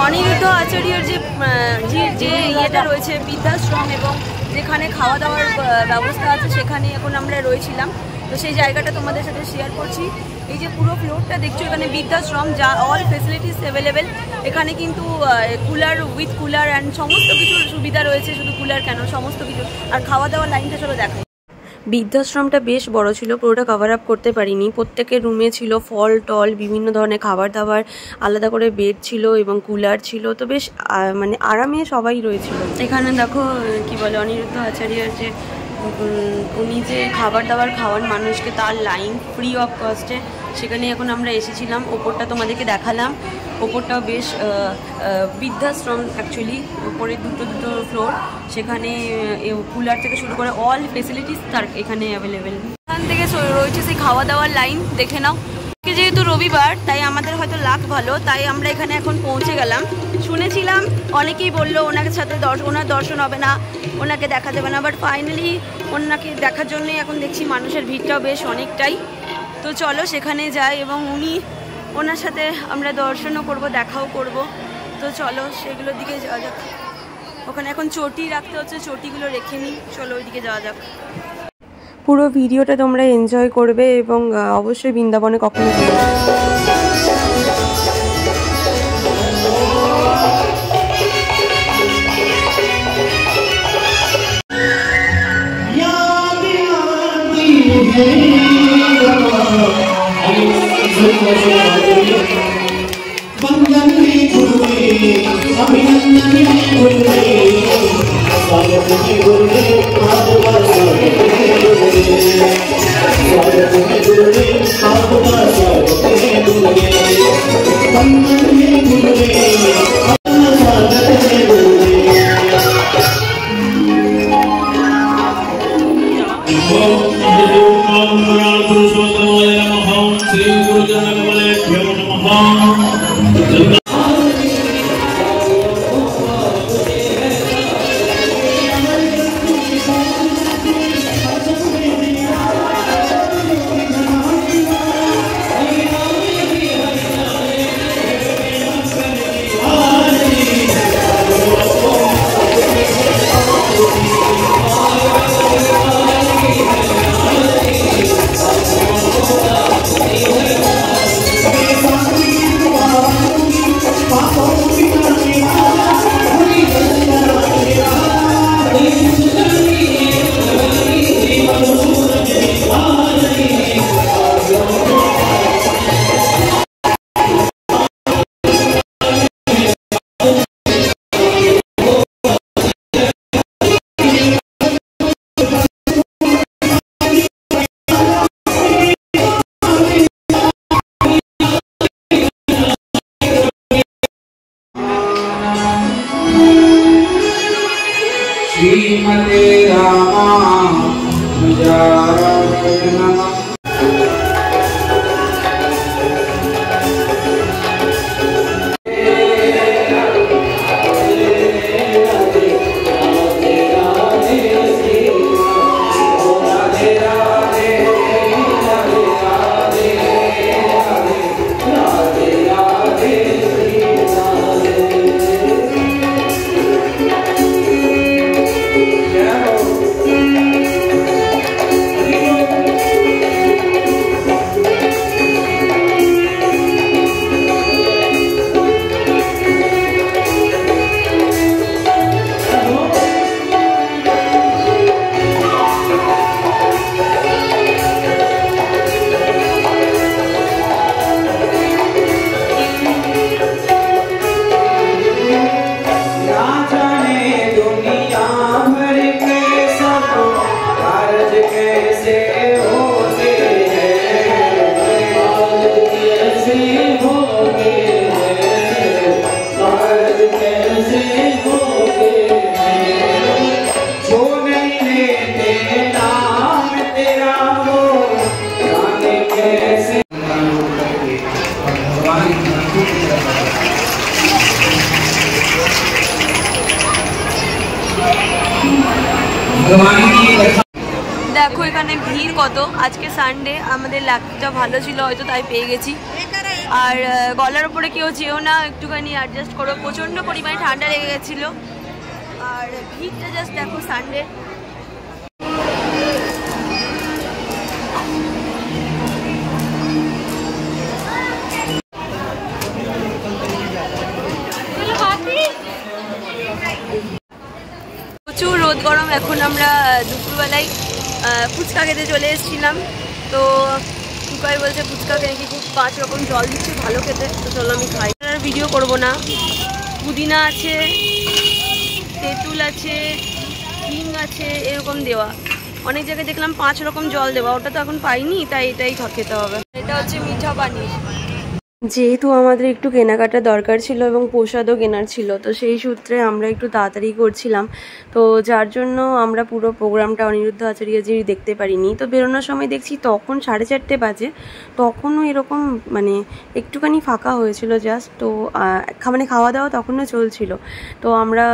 অনিরুদ্ধ আচার্যের যে ইয়েটা রয়েছে বৃদ্ধাশ্রম এবং যেখানে খাওয়া দাওয়ার ব্যবস্থা আছে সেখানে এখন আমরা রয়েছিলাম। তো সেই জায়গাটা তোমাদের সাথে শেয়ার করছি। এই যে পুরো ফ্লোরটা দেখছো এখানে বৃদ্ধাশ্রম, যা অল ফেসিলিটিস অ্যাভেলেবেল। এখানে কিন্তু কুলার উইথ কুলার অ্যান্ড সমস্ত কিছুর সুবিধা রয়েছে, শুধু কুলার কেন সমস্ত কিছু। আর খাওয়া দাওয়ার লাইনটা চলো দেখাই। বৃদ্ধাশ্রমটা বেশ বড় ছিল, পুরোটা কভার আপ করতে পারিনি। প্রত্যেকের রুমে ছিল ফল টল, বিভিন্ন ধরনের খাবার দাবার, আলাদা করে বেড ছিল এবং কুলার ছিল। তো বেশ মানে আরামে সবাই রয়েছিল। এখানে দেখো কি বলে অনিরুদ্ধ আচার্যের যে উনি যে খাবার দাবার খাওয়ান মানুষকে, তার লাইন ফ্রি অফ কস্টে। সেখানে এখন আমরা এসেছিলাম। ওপরটা তোমাদেরকে দেখালাম, ওপরটাও বেশ বৃদ্ধাশ্রম অ্যাকচুয়ালি। ওপরে দুটো ফ্লোর, সেখানে কুলার থেকে শুরু করে অল ফেসিলিটিস তার এখানে অ্যাভেলেবেল। এখান থেকে রয়েছে সেই খাওয়া দাওয়ার লাইন, দেখে নাও। যেহেতু রবিবার তাই আমাদের হয়তো লাক ভালো, তাই আমরা এখানে এখন পৌঁছে গেলাম। শুনেছিলাম অনেকেই বললো ওনার সাথে ওনার দর্শন হবে না, ওনাকে দেখা যাবে না, বাট ফাইনালি ওনাকে দেখার জন্যই এখন দেখছি মানুষের ভিড়টাও বেশ অনেকটাই। তো চলো সেখানে যাই এবং ওনার সাথে আমরা দর্শনও করব, দেখাও করব। তো চলো সেগুলোর দিকে যাওয়া যাক। ওখানে এখন চটি রাখতে হচ্ছে, চটিগুলো রেখে নিই। চলো ওইদিকে যাওয়া যাক। পুরো ভিডিওটা তোমরা এনজয় করবে এবং অবশ্যই বৃন্দাবনে কখনো श्रीमते रामानुजाय नमः। দেখো এখানে ভিড় কত। আজকে সানডে, আমাদের লাকটা ভালো ছিল হয়তো তাই পেয়ে গেছি। আর গলার উপরে কেউ যেও না, একটুখানি অ্যাডজাস্ট করো, প্রচণ্ড পরিমাণে ঠান্ডা লেগে গেছিলো। আর ভিড়টা জাস্ট দেখো, সানডে। প্রচুর রোদ গরম। এখন আমরা দুপুরবেলায় ফুচকা খেতে চলে এসেছিলাম। তো টুকাই বলছে ফুচকা খেয়ে নাকি খুব 5 রকম জল দিচ্ছে, ভালো খেতে। তো চলো আমি খাই। আর ভিডিও করব না। পুদিনা আছে, তেঁতুল আছে, হিং আছে, এরকম দেওয়া। অনেক জায়গায় দেখলাম 5 রকম জল দেওয়া, ওটা তো এখন পাইনি, তাই এটাই খেতে হবে। এটা হচ্ছে মিঠা পানি। যেহেতু আমাদের একটু কেনাকাটা দরকার ছিল এবং প্রসাদও কেনার ছিল, তো সেই সূত্রে আমরা একটু তাড়াতাড়ি করছিলাম। তো যার জন্য আমরা পুরো প্রোগ্রামটা অনিরুদ্ধ আচার্যজির দেখতে পারিনি। তো বেরোনোর সময় দেখছি তখন 4:30 বাজে, তখনও এরকম মানে একটুখানি ফাঁকা হয়েছিল জাস্ট। তো মানে খাওয়া দাওয়া তখনও চলছিল। তো আমরা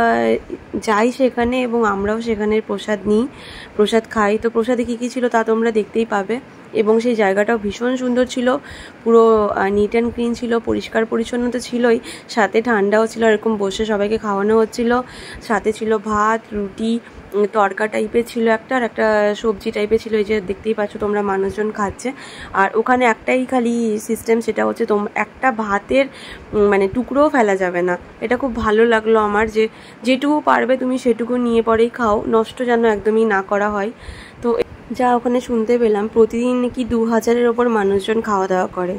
যাই সেখানে এবং আমরাও সেখানের প্রসাদ নিই, প্রসাদ খাই। তো প্রসাদে কী কী ছিল তা তোমরা দেখতেই পাবে। এবং সেই জায়গাটাও ভীষণ সুন্দর ছিল, পুরো নিট অ্যান্ড ক্লিন ছিল, পরিষ্কার পরিচ্ছন্ন তো ছিলই, সাথে ঠান্ডাও ছিল। এরকম বসে সবাইকে খাওয়ানো হচ্ছিল। সাথে ছিল ভাত, রুটি, তরকা টাইপের ছিল একটা, আর একটা সবজি টাইপের ছিল। এই যে দেখতেই পাচ্ছ তোমরা, মানুষজন খাচ্ছে। আর ওখানে একটাই খালি সিস্টেম, সেটা হচ্ছে একটা ভাতের মানে টুকরোও ফেলা যাবে না। এটা খুব ভালো লাগলো আমার, যে যেটুকু পারবে তুমি সেটুকু নিয়ে পরেই খাও, নষ্ট যেন একদমই না করা হয়। তো যা ওখানে শুনতে পেলাম, প্রতিদিন নাকি 2000-এর ওপর মানুষজন খাওয়া দাওয়া করে।